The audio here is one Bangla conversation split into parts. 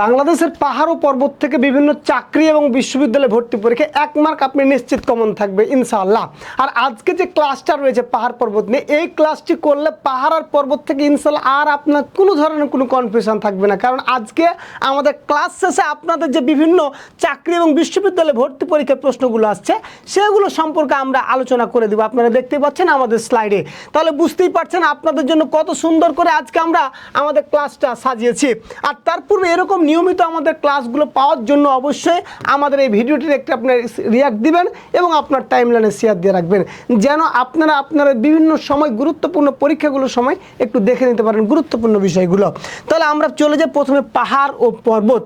বাংলাদেশের পাহাড় ও পর্বত থেকে বিভিন্ন চাকরি এবং বিশ্ববিদ্যালয়ে ভর্তি পরীক্ষায় 1 মার্ক আপনি নিশ্চিত কমন থাকবে ইনশাআল্লাহ। আর আজকে যে ক্লাসটা রয়েছে পাহাড় পর্বত নিয়ে, এই ক্লাসটি করলে পাহাড় আর পর্বত থেকে ইনশাআল্লাহ আর আপনার কোনো ধরনের কোনো কনফিউশন থাকবে না। কারণ আজকে আমাদের ক্লাস শেষে আপনাদের যে বিভিন্ন চাকরি এবং বিশ্ববিদ্যালয়ে ভর্তি পরীক্ষার প্রশ্নগুলো আসছে সেগুলো সম্পর্কে আমরা আলোচনা করে দেব। আপনারা দেখতে পাচ্ছেন আমাদের স্লাইডে, তাহলে বুঝতেই পারছেন আপনাদের জন্য কত সুন্দর করে আজকে আমরা আমাদের ক্লাসটা সাজিয়েছি। আর তার পূর্বে এরকম নিয়মিত আমাদের ক্লাসগুলো পাওয়ার জন্য অবশ্যই আমাদের এই ভিডিওটির একটি আপনার রিয়াক্ট দিবেন এবং আপনার টাইমলাইনে শেয়ার দিয়ে রাখবেন, যেন আপনারা বিভিন্ন সময় গুরুত্বপূর্ণ পরীক্ষাগুলোর সময় একটু দেখে নিতে পারেন গুরুত্বপূর্ণ বিষয়গুলো। তাহলে আমরা চলে যাই প্রথমে পাহাড় ও পর্বত।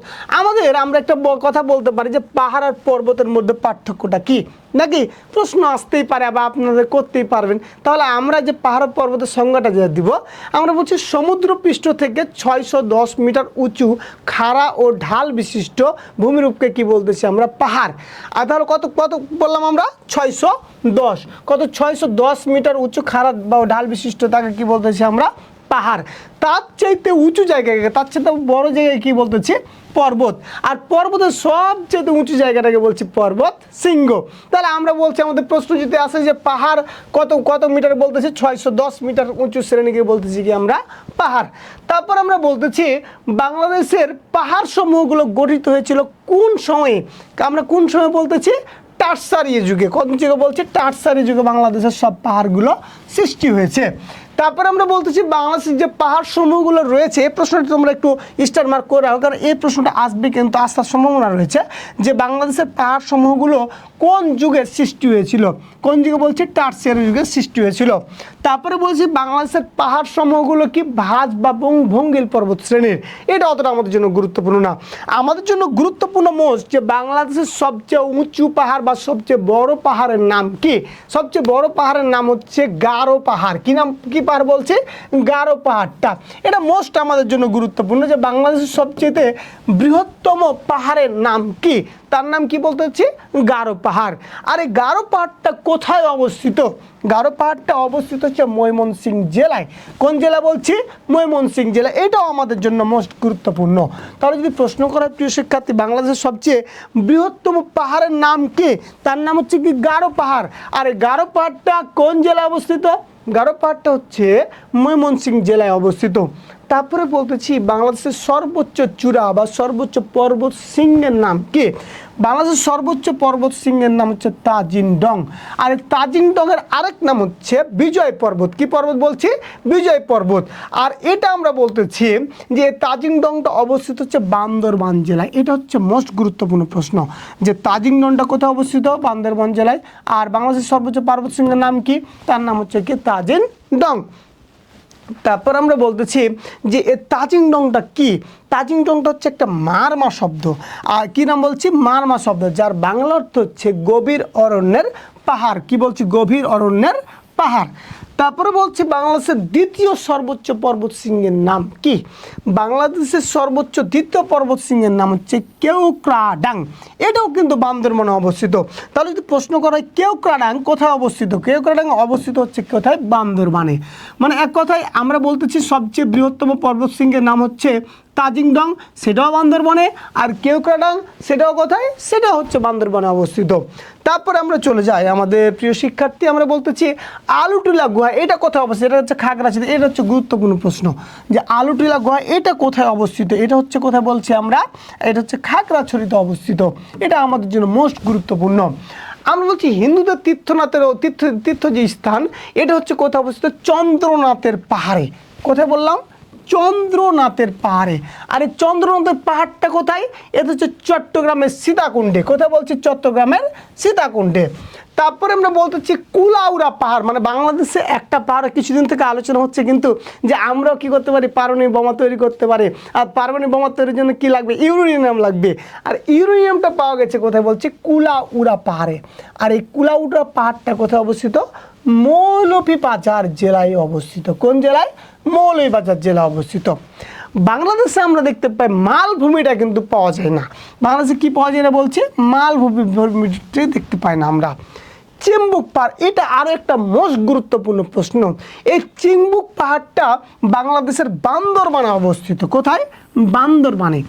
আমরা একটা কথা বলতে পারি যে পাহাড় আর পর্বতের মধ্যে পার্থক্যটা কি, নাকি প্রশ্ন আসতেই পারে বা আপনাদের করতেই পারবেন। তাহলে আমরা যে পাহাড় পর্বতের সংজ্ঞাটা যে দিব, আমরা বলছি সমুদ্রপৃষ্ঠ থেকে 610 মিটার উঁচু খাড়া ও ঢাল বিশিষ্ট ভূমিরূপকে কি বলতেছি আমরা পাহাড়। আর তাহলে কত কত বললাম আমরা 610, 610 মিটার উঁচু খাড়া বা ঢাল বিশিষ্ট তাকে কি বলতেছি আমরা পাহাড়। তার চাইতে উঁচু জায়গায়, তার চাইতে বড় জায়গায় কি বলতেছি পর্বত। আর পর্বতের সবচেয়ে উঁচু জায়গাটাকে বলছি পর্বত শৃঙ্গ। তাহলে আমরা বলছি আমাদের প্রশ্ন যদি আসে যে পাহাড় কত মিটার বলতেছি 610 মিটার উঁচু শ্রেণীকে বলতেছি কি আমরা পাহাড়। তারপর আমরা বলতেছি বাংলাদেশের পাহাড় সমূহগুলো গঠিত হয়েছিল কোন সময়ে। আমরা কোন সময় বলতেছি টারসারি যুগে। কোন যুগে বলছি টারসারি যুগে বাংলাদেশের সব পাহাড়গুলো সৃষ্টি হয়েছে। তারপর আমরা বলতেছি বাংলাদেশের যে পাহাড় সমূহগুলো রয়েছে, এই প্রশ্নটা তোমরা একটু স্টার মার্ক করে রাখো, কারণ এই প্রশ্নটা আসবে কিন্তু আসার সম্ভাবনা রয়েছে যে বাংলাদেশের পাহাড় সমূহগুলো কোন যুগের সৃষ্টি হয়েছিল। কোন যুগে বলছি টারসিয়ারি যুগের সৃষ্টি হয়েছিল। তারপরে বলছি বাংলাদেশের পাহাড় সমূহগুলো কি ভাঁজ বা ভঙ্গিল পর্বত শ্রেণীর। এটা অতটা আমাদের জন্য গুরুত্বপূর্ণ না। আমাদের জন্য গুরুত্বপূর্ণ মোস্ট যে বাংলাদেশের সবচেয়ে উঁচু পাহাড় বা সবচেয়ে বড় পাহাড়ের নাম কি। সবচেয়ে বড় পাহাড়ের নাম হচ্ছে গারো পাহাড়। কি নাম, কি পাহাড় বলছে গারো পাহাড়টা। এটা মোস্ট আমাদের জন্য গুরুত্বপূর্ণ যে বাংলাদেশের সবচেয়ে বৃহত্তম পাহাড়ের নাম কি, তার নাম কি বলতে হচ্ছে গারো পাহাড়। আর এই গারো পাহাড়টা কোথায় অবস্থিত? গারো পাহাড়টা অবস্থিত হচ্ছে ময়মনসিংহ জেলায়। কোন জেলা বলছি? ময়মনসিংহ জেলা। এটাও আমাদের জন্য মোস্ট গুরুত্বপূর্ণ। তাহলে যদি প্রশ্ন করা প্রিয় শিক্ষার্থী বাংলাদেশের সবচেয়ে বৃহত্তম পাহাড়ের নাম কি, তার নাম হচ্ছে কি গারো পাহাড়। আর এই গারো পাহাড়টা কোন জেলায় অবস্থিত? গারো পাহাড়টা হচ্ছে ময়মনসিংহ জেলায় অবস্থিত। তারপরে বলতেছি বাংলাদেশের সর্বোচ্চ চূড়া বা সর্বোচ্চ পর্বত শৃঙ্গের নাম কি। বাংলাদেশের সর্বোচ্চ পর্বত শৃঙ্গের নাম হচ্ছে তাজিং ডং। আর তাজিং ডংয়ের আরেক নাম হচ্ছে বিজয় পর্বত। কি পর্বত বলছি? বিজয় পর্বত। আর এটা আমরা বলতেছি যে তাজিং ডংটা অবস্থিত হচ্ছে বান্দরবান জেলায়। এটা হচ্ছে মোস্ট গুরুত্বপূর্ণ প্রশ্ন যে তাজিং ডংটা কোথায় অবস্থিত? বান্দরবান জেলায়। আর বাংলাদেশের সর্বোচ্চ পর্বত শৃঙ্গের নাম কি? তার নাম হচ্ছে কি তাজিং ডং। তারপর আমরা বলতেছি যে তাজিং ডংটা কি। তাজিং ডংটা হচ্ছে একটা মারমা শব্দ। আর কি নাম বলছি? মারমা শব্দ, যার বাংলা অর্থ হচ্ছে গভীর অরণ্যের পাহাড়। কি বলছি? গভীর অরণ্যের পাহাড়। তারপরে বলছি বাংলাদেশের দ্বিতীয় সর্বোচ্চ পর্বত শৃঙ্গের নাম কি। বাংলাদেশের সর্বোচ্চ দ্বিতীয় পর্বত শৃঙ্গের নাম হচ্ছে কেওক্রাডাং। এটাও কিন্তু বান্দরবানে অবস্থিত। তাহলে যদি প্রশ্ন করা হয় কেওক্রাডাং কোথায় অবস্থিত, কেওক্রাডাং অবস্থিত হচ্ছে কোথায়? বান্দরবানে। মানে এক কথায় আমরা বলতেছি সবচেয়ে বৃহত্তম পর্বত শৃঙ্গের নাম হচ্ছে তাজিং ডং, সেটাও বান্দরবনে। আর কেওক্রাডাং সেটাও কোথায়? সেটাও হচ্ছে বান্দরবনে অবস্থিত। তারপরে আমরা চলে যাই আমাদের প্রিয় শিক্ষার্থী, আমরা বলতেছি আলুটিলা গুহা এটা কোথায় অবস্থিত। এটা হচ্ছে খাগড়াছড়ি। এটা হচ্ছে গুরুত্বপূর্ণ প্রশ্ন যে আলুটিলা গুহা এটা কোথায় অবস্থিত। এটা হচ্ছে কোথায় বলছি আমরা? এটা হচ্ছে খাগড়াছড়িতে অবস্থিত। এটা আমাদের জন্য মোস্ট গুরুত্বপূর্ণ। আমরা বলছি হিন্দুদের তীর্থ যে স্থান, এটা হচ্ছে কোথায় অবস্থিত? চন্দ্রনাথের পাহাড়ে। কোথায় বললাম? চন্দ্রনাথের পাহাড়ে। আর এই চন্দ্রনাথের পাহাড়টা কোথায়? এটা হচ্ছে চট্টগ্রামের সীতাকুণ্ডে। কোথায় বলছি? চট্টগ্রামের সীতাকুণ্ডে। তারপরে আমরা বলতেছি কুলাউড়া পাহাড়। মানে বাংলাদেশে একটা পাহাড় কিছুদিন থেকে আলোচনা হচ্ছে কিন্তু যে আমরাও কি করতে পারি? পারমাণবিক বোমা তৈরি করতে পারি। আর পারমাণবিক বোমা তৈরির জন্য কি লাগবে? ইউরেনিয়াম লাগবে। আর ইউরেনিয়ামটা পাওয়া গেছে কোথায় বলছি? কুলাউড়া পাহাড়ে। আর এই কুলাউড়া পাহাড়টা কোথায় অবস্থিত? মৌলভীবাজার জেলায় অবস্থিত। কোন জেলায়? মৌলভীবাজার জেলা অবস্থিত। বাংলাদেশে আমরা দেখতে পাই মালভূমিটা কিন্তু পাওয়া যায় না। বাংলাদেশে কি পাওয়া যায় না বলছি? মালভূমিটা দেখতে পাই না আমরা। চিম্বুক পাহাড়, এটা আরও একটা মোস্ট গুরুত্বপূর্ণ প্রশ্ন। এই চিম্বুক পাহাড়টা বাংলাদেশের বান্দরবানে অবস্থিত। কোথায়? বান্দরবানে।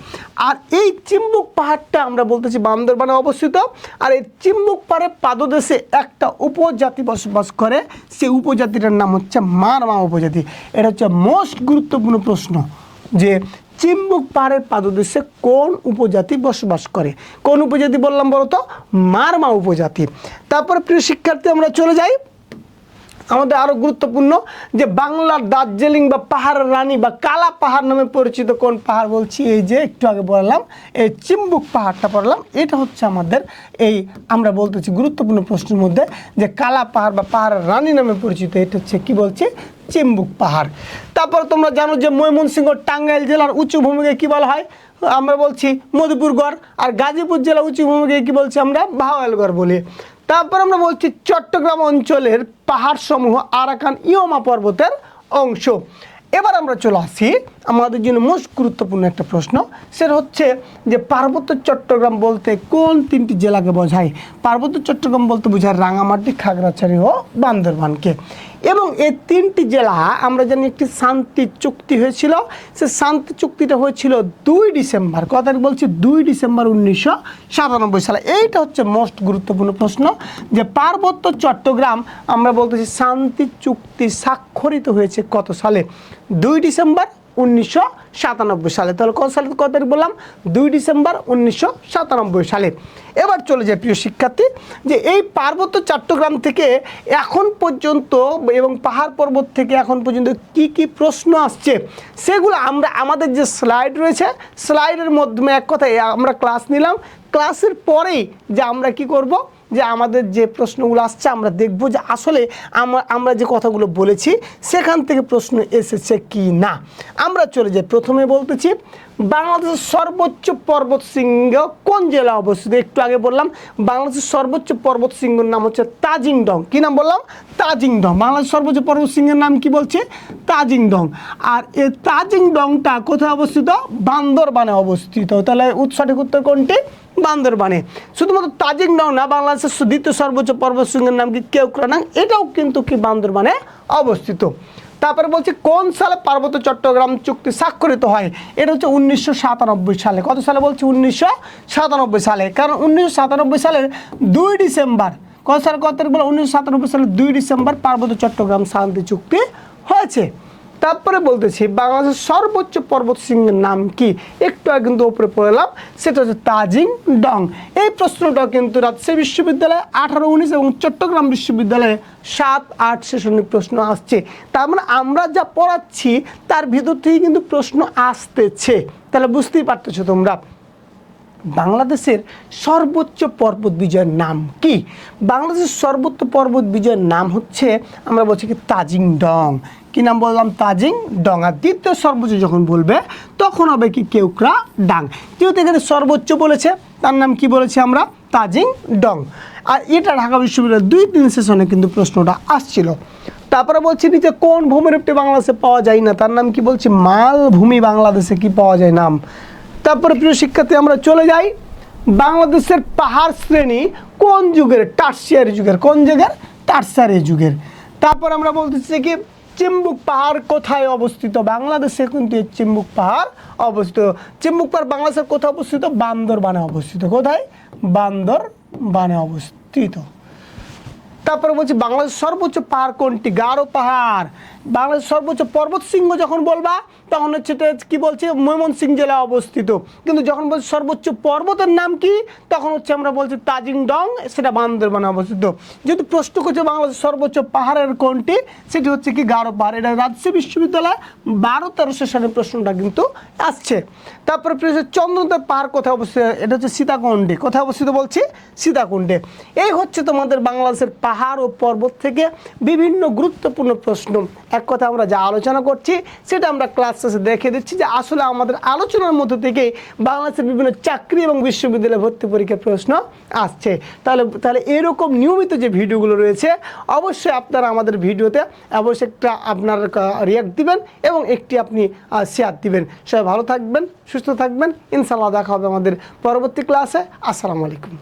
আর এই চিম্বুক পাহাড়টা আমরা বলতেছি বান্দরবানে অবস্থিত। আর এই চিম্বুক পাহাড়ের পাদদেশে একটা উপজাতি বসবাস করে, সেই উপজাতিটার নাম হচ্ছে মারমা উপজাতি। এটা হচ্ছে মোস্ট গুরুত্বপূর্ণ প্রশ্ন যে চিম্বুক পাহাড়ের পাদদেশে কোন উপজাতি বসবাস করে। কোন উপজাতি বললাম বলো তো? মারমা উপজাতি। তারপরে প্রিয় শিক্ষার্থী আমরা চলে যাই আমাদের আরও গুরুত্বপূর্ণ যে বাংলার দার্জিলিং বা পাহাড়ের রানী বা কালা পাহাড় নামে পরিচিত কোন পাহাড় বলছি? এই যে একটু আগে বললাম এই চিম্বুক পাহাড়টা পড়লাম, এটা হচ্ছে আমাদের এই আমরা বলতেছি গুরুত্বপূর্ণ প্রশ্নের মধ্যে যে কালা পাহাড় বা পাহাড়ের রানী নামে পরিচিত, এটা হচ্ছে কি বলছি? চিম্বুক পাহাড়। তারপর তোমরা জানো যে ময়মনসিংহ টাঙ্গাইল জেলার উঁচু ভূমিকে কি বলা হয়? আমরা বলছি মধুপুরগড়। আর গাজীপুর জেলা উঁচু ভূমিকে কি বলছি আমরা? ভাওয়ালগড় বলি। তারপর আমরা বলছি চট্টগ্রাম অঞ্চলের পাহাড় সমূহ আরাকান ইয়মা পর্বতের অংশ। এবার আমরা চলে আসি আমাদের জন্য মোস্ট গুরুত্বপূর্ণ একটা প্রশ্ন, সেটা হচ্ছে যে পার্বত্য চট্টগ্রাম বলতে কোন তিনটি জেলাকে বোঝায়? পার্বত্য চট্টগ্রাম বলতে বোঝায় রাঙামাটি, খাগড়াছড়ি ও বান্দরবানকে। এবং এই তিনটি জেলা আমরা জানি একটি শান্তি চুক্তি হয়েছিল। সে শান্তি চুক্তিটা হয়েছিল 2 ডিসেম্বর। কথা বলছি 2 ডিসেম্বর 1997 সালে। এইটা হচ্ছে মোস্ট গুরুত্বপূর্ণ প্রশ্ন যে পার্বত্য চট্টগ্রাম আমরা বলতেছি শান্তি চুক্তি স্বাক্ষরিত হয়েছে কত সালে? 2 ডিসেম্বর 1997 সালে। তাহলে কত সালে? কত তারিখ বললাম? 2 ডিসেম্বর 1997 সালে। এবার চলে যায় প্রিয় শিক্ষার্থী যে এই পার্বত্য চট্টগ্রাম থেকে এখন পর্যন্ত এবং পাহাড় পর্বত থেকে এখন পর্যন্ত কি কি প্রশ্ন আসছে সেগুলো আমরা আমাদের যে স্লাইড রয়েছে স্লাইডের মাধ্যমে এক কথায় আমরা ক্লাস নিলাম। ক্লাসের পরেই যে আমরা কি করব যে আমাদের যে প্রশ্নগুলো আসছে আমরা দেখব যে আসলে আমরা যে কথাগুলো বলেছি সেখান থেকে প্রশ্ন এসেছে কি না। আমরা চলে যাই, প্রথমে বলতেছি বাংলাদেশের সর্বোচ্চ পর্বতশৃঙ্গ কোন জেলা অবস্থিত? একটু আগে বললাম বাংলাদেশের সর্বোচ্চ পর্বতশৃঙ্গের নাম হচ্ছে তাজিং ডং। কি নাম বললাম? তাজিং ডং। বাংলাদেশের সর্বোচ্চ পর্বতশৃঙ্গের নাম কি বলছে? তাজিং ডং। আর এই তাজিং ডংটা কোথায় অবস্থিত? বান্দরবানে অবস্থিত। তাহলে সঠিক উত্তর কোনটি? বান্দরবানে। শুধুমাত্র তাজিং ডং না, বাংলাদেশের দ্বিতীয় সর্বোচ্চ পর্বতশৃঙ্গের নাম কি? কেওক্রানাং। এটাও কিন্তু কি বান্দরবানে অবস্থিত। তারপরে বলছি কোন সালে পার্বত্য চট্টগ্রাম চুক্তি স্বাক্ষরিত হয়? এটা হচ্ছে 1997 সালে। কত সালে বলছি? 1997 সালে। কারণ 1997 সালের 2 ডিসেম্বর কত সালে? কত তারিখ বলে? 1997 সালের 2 ডিসেম্বর পার্বত্য চট্টগ্রাম শান্তি চুক্তি হয়েছে। তারপরে বলতেছি বাংলাদেশের সর্বোচ্চ পর্বতশৃঙ্গের নাম কি? একটু আগে কিন্তু উপরে পড়লাম, সেটা হচ্ছে তাজিং ডং। এই প্রশ্নটাও কিন্তু রাজশাহী বিশ্ববিদ্যালয়ে 18-19 এবং চট্টগ্রাম বিশ্ববিদ্যালয়ে 7-8 সেশনের প্রশ্ন আসছে। তার মানে আমরা যা পড়াচ্ছি তার ভিতর থেকে কিন্তু প্রশ্ন আসতেছে। তাহলে বুঝতেই পারতেছো তোমরা। বাংলাদেশের সর্বোচ্চ পর্বত বিজয়ের নাম কি? বাংলাদেশের সর্বোচ্চ পর্বত বিজয়ের নাম হচ্ছে আমরা বলছি কি তাজিং ডং। কি নাম বললাম? তাজিং ডং। আর দ্বিতীয় সর্বোচ্চ যখন বলবে তখন হবে কি? কেওক্রা ডাং। যেহেতু এখানে সর্বোচ্চ বলেছে তার নাম কি বলেছি আমরা? তাজিং ডং। আর এটা ঢাকা বিশ্ববিদ্যালয়ের 2-3 সেশনে কিন্তু প্রশ্নটা আসছিল। তারপরে বলছি নিচে কোন ভূমিরূপটি বাংলাদেশে পাওয়া যায় না? তার নাম কি বলছি? মালভূমি বাংলাদেশে কি পাওয়া যায় নাম। তারপরে প্রিয় শিক্ষার্থী আমরা চলে যাই বাংলাদেশের পাহাড় শ্রেণী কোন যুগের? টারসিয়ারি যুগের। কোন যুগের? টারসিয়ারি যুগের। তারপর আমরা বলতেছি কি চিম্বুক পাহাড় কোথায় অবস্থিত? বাংলাদেশে কিন্তু এই চিম্বুক পাহাড় অবস্থিত। চিম্বুক পাহাড় বাংলাদেশের কোথায় অবস্থিত? বান্দরবানে অবস্থিত। কোথায়? বান্দরবানে অবস্থিত। তারপরে বলছি বাংলাদেশের সর্বোচ্চ পাহাড় কোনটি? গারো পাহাড়। বাংলাদেশের সর্বোচ্চ পর্বতশৃঙ্গ যখন বলবা তখন হচ্ছে কি বলছি? ময়মনসিংহ জেলায় অবস্থিত। কিন্তু যখন বলছি সর্বোচ্চ পর্বতের নাম কি তখন হচ্ছে আমরা বলছি তাজিং ডং, সেটা বান্দরবানে অবস্থিত। যেহেতু প্রশ্ন করছে বাংলাদেশের সর্বোচ্চ পাহাড়ের কোনটি, সেটি হচ্ছে কি গারো পাহাড়। এটা রাজশাহী বিশ্ববিদ্যালয়ে 12-13 সেশনের প্রশ্নটা কিন্তু আসছে। তারপরে চন্দ্রনাথ পাহাড় কোথায় অবস্থিত? এটা হচ্ছে সীতাকুণ্ডে। কোথায় অবস্থিত বলছি? সীতাকুণ্ডে। এই হচ্ছে তোমাদের বাংলাদেশের পাহাড় ও পর্বত থেকে বিভিন্ন গুরুত্বপূর্ণ প্রশ্ন। এক কথা আমরা যা আলোচনা করছি সেটা আমরা ক্লাস শেষে দেখে দিচ্ছি যে আসলে আমাদের আলোচনার মধ্যে থেকেই বাংলাদেশের বিভিন্ন চাকরি এবং বিশ্ববিদ্যালয় ভর্তি পরীক্ষার প্রশ্ন আসছে। তাহলে এরকম নিয়মিত যে ভিডিওগুলো রয়েছে অবশ্যই আপনারা আমাদের ভিডিওতে অবশ্যই একটা আপনার রিয়াক্ট দিবেন এবং একটি আপনি শেয়ার দিবেন। সবাই ভালো থাকবেন, সুস্থ থাকবেন। ইনশাআল্লাহ দেখা হবে আমাদের পরবর্তী ক্লাসে। আসসালামু আলাইকুম।